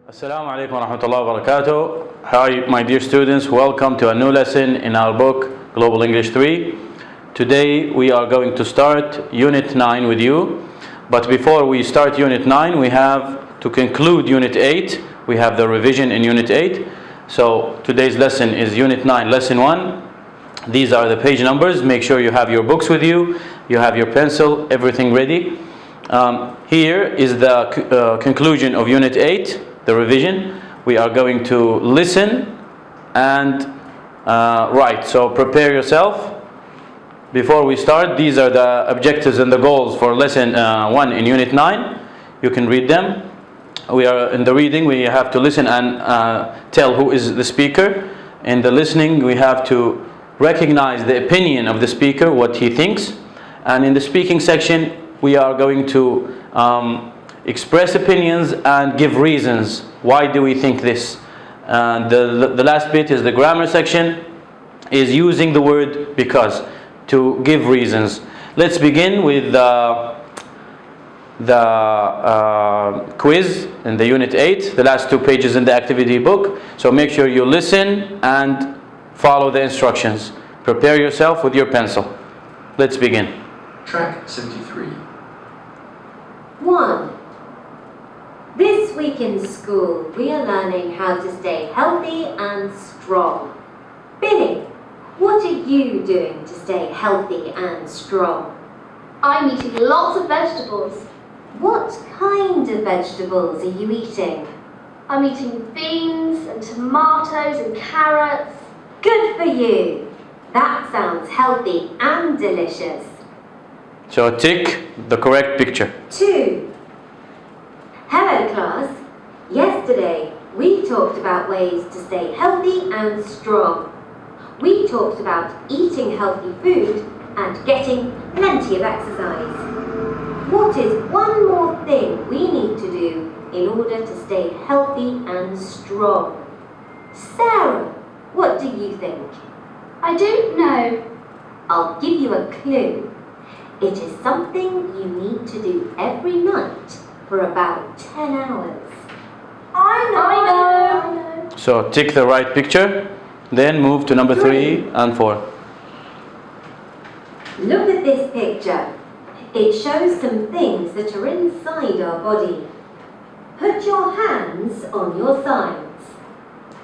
Assalamu alaikum wa rahmatullahi wa barakatuh. Hi, my dear students, welcome to a new lesson in our book, Global English 3. Today we are going to start Unit 9 with you. But before we start Unit 9, we have to conclude Unit 8. We have the revision in Unit 8. So today's lesson is Unit 9, Lesson 1. These are the page numbers. Make sure you have your books with you. You have your pencil, everything ready. Here is the conclusion of Unit 8. The revision. We are going to listen and write. So prepare yourself. Before we start, these are the objectives and the goals for lesson 1 in Unit 9. You can read them. We are in the reading. We have to listen and tell who is the speaker. In the listening, we have to recognize the opinion of the speaker, what he thinks. And in the speaking section, we are going to express opinions and give reasons. Why do we think this? The last bit is the grammar section, is using the word because to give reasons. Let's begin with the quiz in the Unit 8, the last 2 pages in the activity book. So make sure you listen and follow the instructions. Prepare yourself with your pencil. Let's begin. Track 73. 1. This week in school, we are learning how to stay healthy and strong. Billy, what are you doing to stay healthy and strong? I'm eating lots of vegetables. What kind of vegetables are you eating? I'm eating beans and tomatoes and carrots. Good for you. That sounds healthy and delicious. So tick the correct picture. 2. Hello class. Yesterday we talked about ways to stay healthy and strong. We talked about eating healthy food and getting plenty of exercise. What is one more thing we need to do in order to stay healthy and strong? Sarah, what do you think? I don't know. I'll give you a clue. It is something you need to do every night for about 10 hours. I know. So tick the right picture, then move to number 3 and 4. Look at this picture. It shows some things that are inside our body. Put your hands on your sides.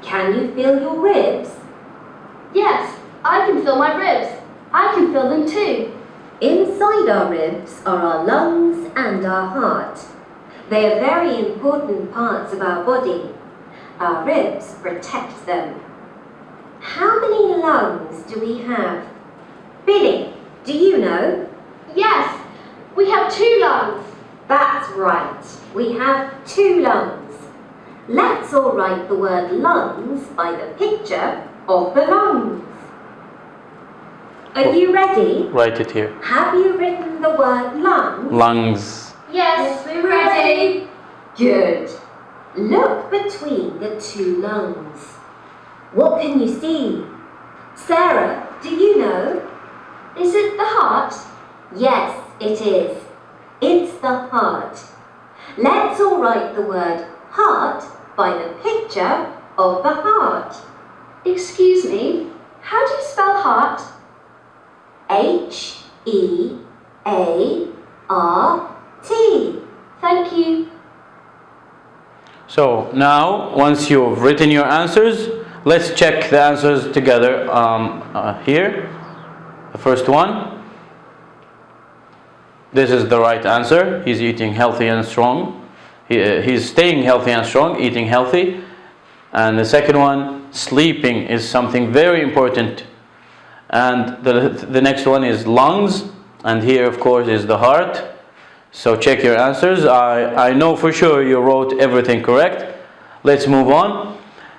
Can you feel your ribs? Yes, I can feel my ribs. I can feel them too. Inside our ribs are our lungs and our heart. They are very important parts of our body. Our ribs protect them. How many lungs do we have? Billy, do you know? Yes, we have 2 lungs. That's right. We have 2 lungs. Let's all write the word lungs by the picture of the lungs. Are you ready? Write it here. Have you written the word lungs? Lungs. Yes, we're ready. Good. Look between the 2 lungs. What can you see? Sarah, do you know? Is it the heart? Yes, it is. It's the heart. Let's all write the word heart by the picture of the heart. Excuse me, how do you spell heart? H-E-A-R-T. Thank you. So now, once you've written your answers, let's check the answers together. Here, the first one. This is the right answer. He's eating healthy and strong. He's staying healthy and strong, eating healthy. And the second one, sleeping is something very important. And the next one is lungs. And here, of course, is the heart. So check your answers. I know for sure you wrote everything correct. Let's move on.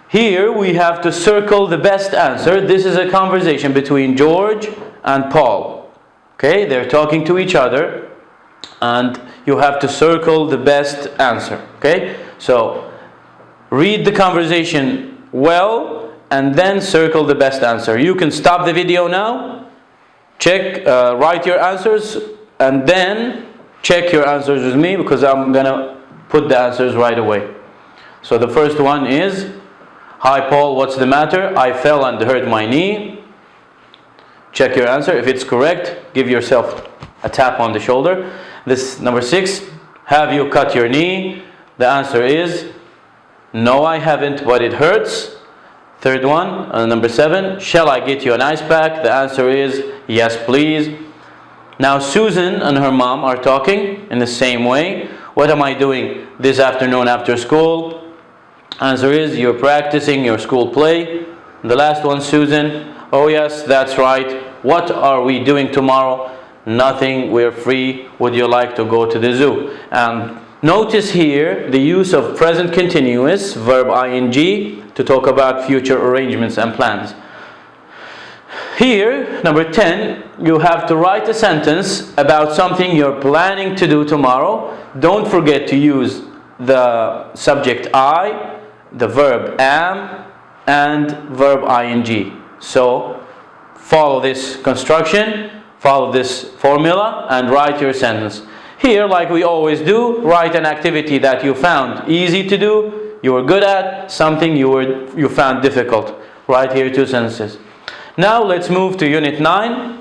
Here we have to circle the best answer. This is a conversation between George and Paul. Okay, they're talking to each other. And you have to circle the best answer. Okay, so read the conversation well and then circle the best answer. You can stop the video now. Check, write your answers and then check your answers with me because I'm gonna put the answers right away. So the first one is, hi Paul, what's the matter? I fell and hurt my knee. Check your answer. If it's correct, give yourself a tap on the shoulder. This number 6, have you cut your knee? The answer is, no, I haven't, but it hurts. Third one, number 7, shall I get you an ice pack? The answer is, yes, please. Now Susan and her mom are talking in the same way. What am I doing this afternoon after school? Answer is, you're practicing your school play. The last one, Susan, oh yes, that's right. What are we doing tomorrow? Nothing, we're free. Would you like to go to the zoo? And notice here the use of present continuous, verb ing, to talk about future arrangements and plans. Here, number 10, you have to write a sentence about something you're planning to do tomorrow. Don't forget to use the subject I, the verb am, and verb ing. So, follow this construction, follow this formula, and write your sentence. Here, like we always do, write an activity that you found easy to do, you were good at, something you found difficult. Write here 2 sentences. Now let's move to Unit 9.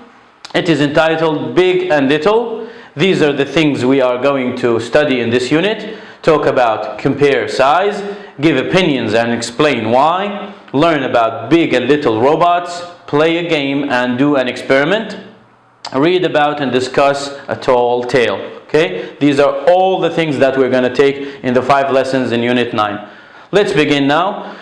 It is entitled Big and Little. These are the things we are going to study in this unit. Talk about compare size, give opinions and explain why, learn about big and little robots, play a game and do an experiment, read about and discuss a tall tale. Okay? These are all the things that we're going to take in the 5 lessons in Unit 9. Let's begin now.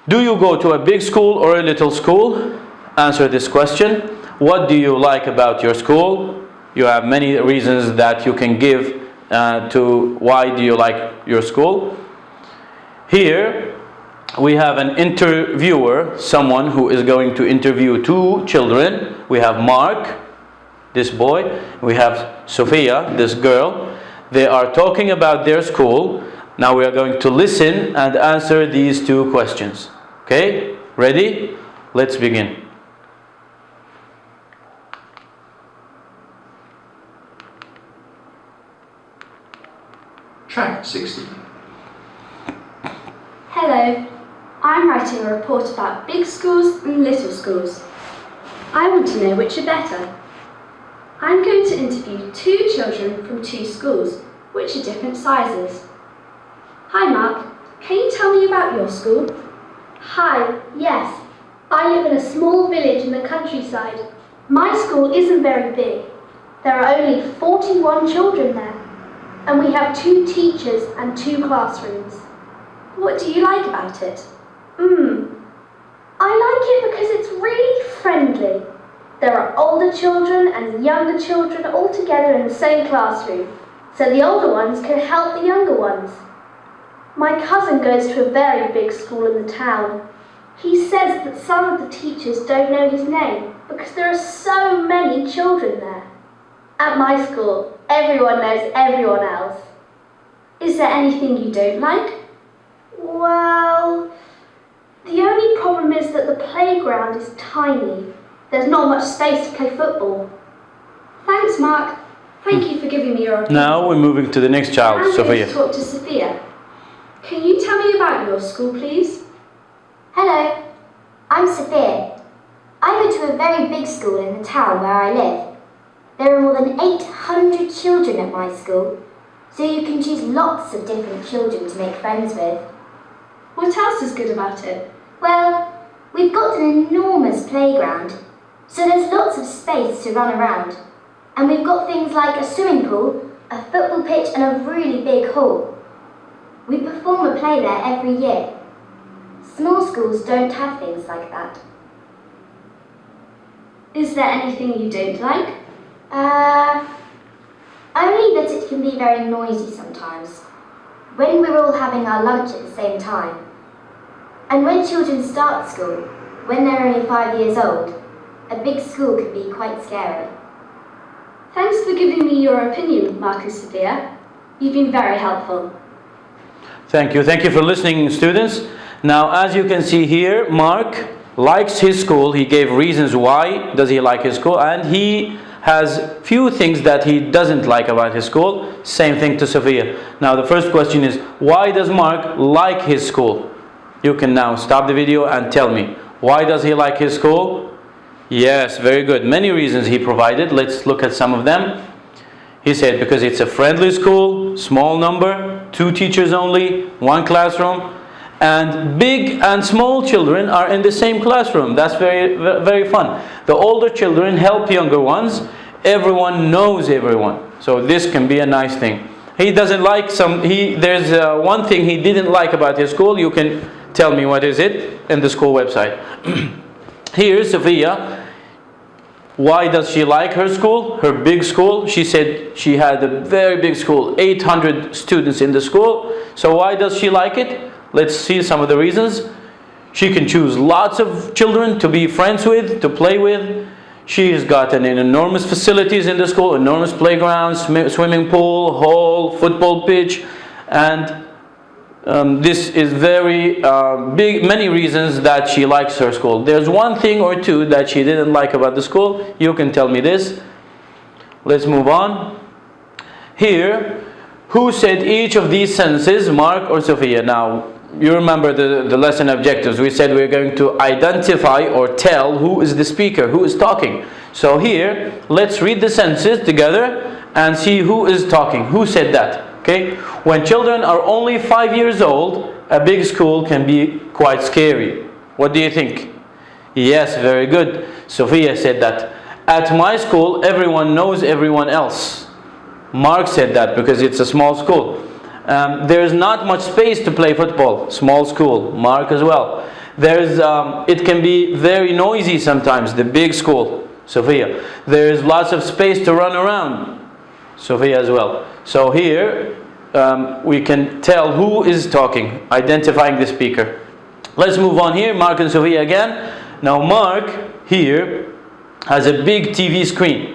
Do you go to a big school or a little school? Answer this question. What do you like about your school? You have many reasons that you can give to why do you like your school. Here we have an interviewer, someone who is going to interview 2 children. We have Mark, this boy. We have Sophia, this girl. They are talking about their school. Now we are going to listen and answer these 2 questions. Okay? Ready? Let's begin. Track 60. Hello, I'm writing a report about big schools and little schools. I want to know which are better. I'm going to interview 2 children from 2 schools, which are different sizes. Hi Mark, can you tell me about your school? Hi, yes. I live in a small village in the countryside. My school isn't very big. There are only 41 children there. And we have 2 teachers and 2 classrooms. What do you like about it? I like it because it's really friendly. There are older children and younger children all together in the same classroom, so the older ones can help the younger ones. My cousin goes to a very big school in the town. He says that some of the teachers don't know his name because there are so many children there. At my school, everyone knows everyone else. Is there anything you don't like? Well, the only problem is that the playground is tiny. There's not much space to play football. Thanks, Mark. Thank you for giving me your opinion. Now we're moving to the next child, I'm going Sophia. to talk to Sophia. Can you tell me about your school, please? Hello, I'm Sophia. I go to a very big school in the town where I live. There are more than 800 children at my school, so you can choose lots of different children to make friends with. What else is good about it? Well, we've got an enormous playground, so there's lots of space to run around. And we've got things like a swimming pool, a football pitch and a really big hall. We perform a play there every year. Small schools don't have things like that. Is there anything you don't like? Only that it can be very noisy sometimes. When we're all having our lunch at the same time. And when children start school, when they're only 5 years old, a big school can be quite scary. Thanks for giving me your opinion, Mark and Sophia. You've been very helpful. Thank you. Thank you for listening, students. Now, as you can see here, Mark likes his school. He gave reasons why does he like his school, and he has few things that he doesn't like about his school. Same thing to Sophia. Now the first question is, why does Mark like his school? You can now stop the video and tell me, why does he like his school? Yes, very good. Many reasons he provided. Let's look at some of them. He said because it's a friendly school, small number, 2 teachers only, 1 classroom, and big and small children are in the same classroom. That's very, very fun. The older children help younger ones. Everyone knows everyone. So this can be a nice thing. He doesn't like there's one thing he didn't like about his school. You can tell me what is it in the school website. Here's Sophia. Why does she like her school, her big school? She said she had a very big school, 800 students in the school. So why does she like it? Let's see some of the reasons. She can choose lots of children to be friends with, to play with. She's gotten enormous facilities in the school, enormous playgrounds, swimming pool, hall, football pitch, and this is very big, many reasons that she likes her school. There's one thing or two that she didn't like about the school. You can tell me this. Let's move on. Here, who said each of these sentences, Mark or Sophia? Now, you remember the lesson objectives. We said we're going to identify or tell who is the speaker, who is talking. So here, let's read the sentences together and see who is talking. Who said that? Okay? When children are only 5 years old, a big school can be quite scary. What do you think? Yes, very good. Sophia said that. At my school, everyone knows everyone else. Mark said that because it's a small school. There's not much space to play football. Small school. Mark as well. It can be very noisy sometimes. The big school. Sophia. There's lots of space to run around. Sophia as well. So here we can tell who is talking, identifying the speaker. Let's move on here. Mark and Sophia again. Now Mark here has a big TV screen.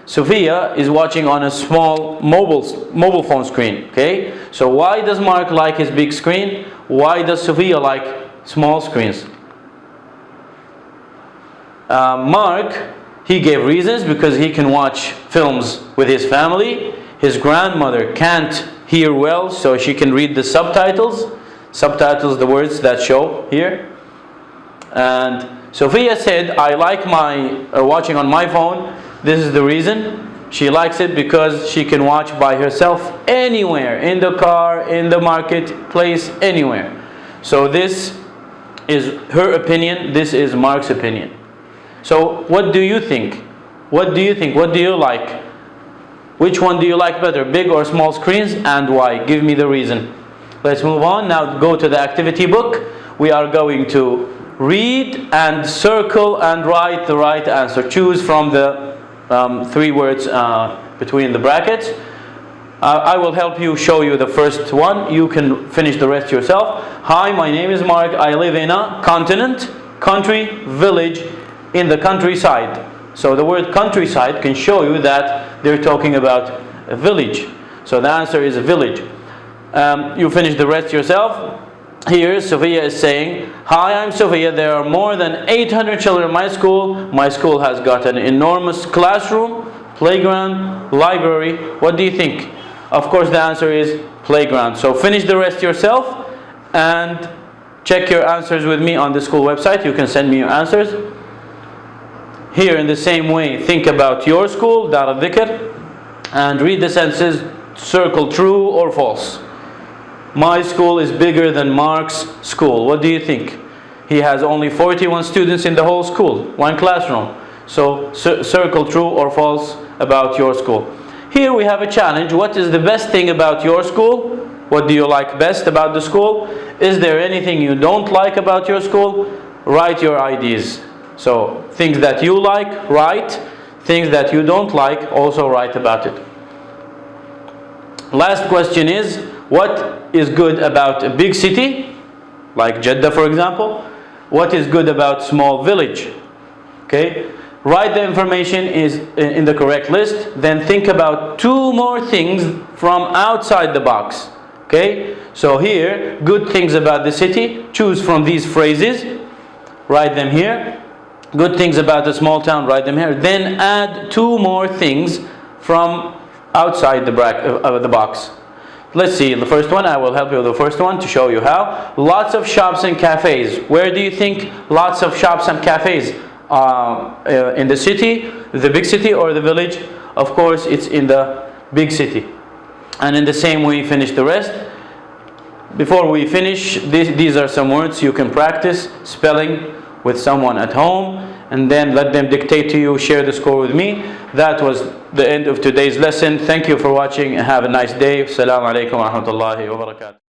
Sophia is watching on a small mobile phone screen. Okay? So why does Mark like his big screen? Why does Sophia like small screens? Mark, he gave reasons because he can watch films with his family. His grandmother can't hear well, so she can read the subtitles. Subtitles, the words that show here. And Sophia said, I like watching on my phone. This is the reason. She likes it because she can watch by herself anywhere, in the car, in the marketplace, anywhere. So this is her opinion. This is Mark's opinion. So what do you think? What do you think? What do you like? Which one do you like better, big or small screens, and why? Give me the reason. Let's move on. Now go to the activity book. We are going to read and circle and write the right answer. Choose from the 3 words between the brackets. I will help you, show you the first one. You can finish the rest yourself. Hi, my name is Mark. I live in a continent, country, village, in the countryside. So the word countryside can show you that they're talking about a village. So the answer is a village. You finish the rest yourself. Here Sophia is saying, hi, I'm Sophia. There are more than 800 children in my school. My school has got an enormous classroom, playground, library. What do you think? Of course the answer is playground. So finish the rest yourself and check your answers with me on the school website. You can send me your answers. Here in the same way, think about your school, Dar al-Dhikr, and read the sentences, circle true or false. My school is bigger than Mark's school. What do you think? He has only 41 students in the whole school, 1 classroom. So circle true or false about your school. Here we have a challenge. What is the best thing about your school? What do you like best about the school? Is there anything you don't like about your school? Write your ideas. So things that you like, write. Things that you don't like, also write about it. Last question is, what is good about a big city, like Jeddah for example? What is good about small village? Okay, write the information in the correct list, then think about 2 more things from outside the box. Okay, so here, good things about the city, choose from these phrases, write them here. Good things about a small town, write them here. Then add 2 more things from outside the box. Let's see, the first one, I will help you with the first one to show you how. Lots of shops and cafes. Where do you think lots of shops and cafes? In the city, the big city, or the village? Of course, it's in the big city. And in the same way, finish the rest. Before we finish, these are some words you can practice spelling with someone at home, and then let them dictate to you, share the score with me. That was the end of today's lesson. Thank you for watching and have a nice day. Assalamu alaikum wa rahmatullahi wa barakatuh.